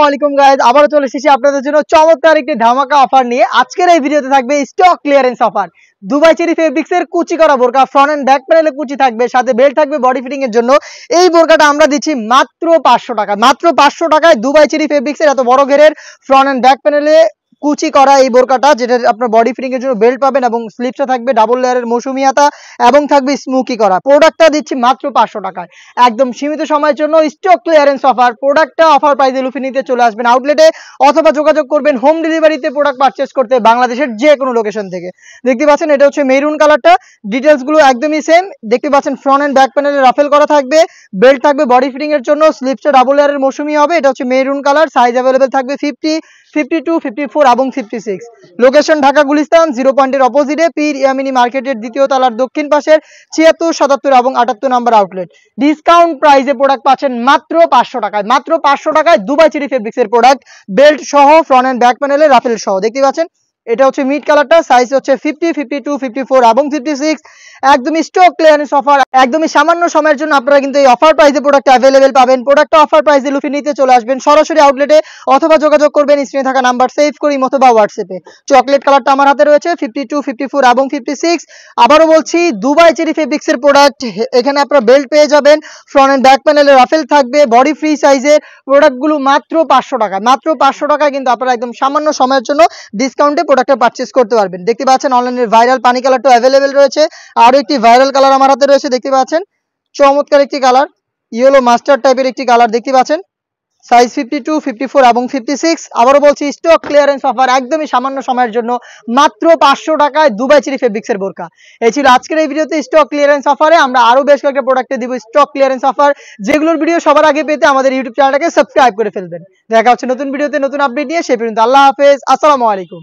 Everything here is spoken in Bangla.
আলাইকুম গাইস, আবারো চলে এসেছি আপনাদের জন্য চমৎকার একটি ধামাকা অফার নিয়ে। আজকের এই ভিডিওতে থাকবে stock clearance offer. Dubai cherry fabrics এর কুচি করা বোরকা, ফ্রন্ট এন্ড ব্যাক প্যানেলে কুচি থাকবে, সাথে বেল্ট থাকবে বডি ফিটিং এর জন্য। এই বোরকাটা আমরা দিচ্ছি মাত্র 500 টাকা। মাত্র 500 টাকায় দুবাই চেরি ফেব্রিক্স এর এত বড় ঘেরের ফ্রন্ট এন্ড ব্যাক প্যানেলে কুচি করা এই বোরকাটা, যেটা আপনার বডি ফিটিং এর জন্য বেল্ট পাবেন এবং স্লিপসে থাকবে ডাবল লেয়ারের মৌসুমী হাতা এবং থাকবে স্মোকি করা। প্রোডাক্টটা দিচ্ছি মাত্র 500 টাকায়, একদম সীমিত সময়ের জন্য স্টক ক্লিয়ারেন্স অফার। প্রোডাক্টটা অফার প্রাইসে লুফে নিতে চলে আসবেন আউটলেটে, অথবা যোগাযোগ করবেন হোম ডেলিভারিতে প্রোডাক্ট পারচেজ করতে বাংলাদেশের যে কোনো লোকেশন থেকে। দেখতে পাচ্ছেন এটা হচ্ছে মেরুন কালারটা, ডিটেলস গুলো একদমই সেম। দেখতে পাচ্ছেন ফ্রন্ট এন্ড ব্যাক প্যানেলে রাফেল করা থাকবে, বেল্ট থাকবে বডি ফিটিং এর জন্য, স্লিপসে ডাবল লেয়ারের মৌসুমী হবে। এটা হচ্ছে মেরুন কালার, সাইজ অ্যাভেলেবেল থাকবে 50, 52, 54 এবং 56। লোকেশন ঢাকা গুলিস্তান 0 পয়েন্টের অপোজিটে পীর ইয়ামিনী মার্কেটের দ্বিতীয় তলার দক্ষিণ পাশের 76, 77 এবং 78 নাম্বার আউটলেট। ডিসকাউন্ট প্রাইসে প্রোডাক্ট পাচ্ছেন মাত্র 500 টাকায়। মাত্র 500 টাকায় দুবাই চেরি ফেব্রিক্স এর প্রোডাক্ট, বেল্ট সহ, ফ্রন্ট এন্ড ব্যাক প্যানেলে রাফেল সহ। দেখতে পাচ্ছেন এটা হচ্ছে মিড কালারটা, সাইজ হচ্ছে 50, 52, 54 এবং 56। একদমই স্টক ক্লিয়ারেন্স অফার, একদমই সামান্য সময়ের জন্য আপনারা কিন্তু এই অফার প্রাইসে প্রোডাক্ট অ্যাভেলেবেল পাবেন। প্রোডাক্টটা অফার প্রাইসে লুফে নিতে চলে আসবেন সরাসরি আউটলেটে, অথবা যোগাযোগ করবেন স্ক্রিনে থাকা নাম্বার সেভ করি অথবা হোয়াটসঅ্যাপে। চকলেট কালারটা আমার হাতে রয়েছে 52, 54 এবং 56। আবারও বলছি, দুবাই চেরি ফেব্রিক্স এর প্রোডাক্ট। এখানে আপনারা বেল্ট পেয়ে যাবেন, ফ্রন্ট এন্ড ব্যাক প্যানেলে রাফেল থাকবে, বডি ফ্রি সাইজের প্রোডাক্টগুলো মাত্র 500 টাকা। মাত্র 500 টাকায় কিন্তু আপনারা একদম সামান্য সময়ের জন্য ডিসকাউন্টে প্রোডাক্টটা পারচেজ করতে পারবেন। দেখতে পাচ্ছেন অনলাইনের ভাইরাল পানি কালারটা অ্যাভেলেবেল রয়েছে, আরো একটি ভাইরাল কালার আমার হাতে রয়েছে। দেখতে পাচ্ছেন চমৎকার একটি কালার, ইয়েলো মাস্টার্ড টাইপের একটি কালার। দেখতে পাচ্ছেন সাইজ 52, 54 এবং 56। আবারও বলছি, স্টক ক্লিয়ারেন্স অফার, একদমই সামান্য সময়ের জন্য মাত্র 500 টাকায় দুবাই চেরি ফেব্রিক্স এর বোরকা। এই ছিল আজকের এই ভিডিওতে স্টক ক্লিয়ারেন্স অফারে। আমরা আরো বেশ কয়েকটা প্রোডাক্টে দিব স্টক ক্লিয়ারেন্স অফার, যেগুলোর ভিডিও সবার আগে পেতে আমাদের ইউটিউব চ্যানেলটাকে সাবস্ক্রাইব করে ফেলবেন। দেখা হচ্ছে নতুন ভিডিওতে নতুন আপডেট নিয়ে। সেই পর্যন্ত আল্লাহ হাফেজ, আসসালামু আলাইকুম।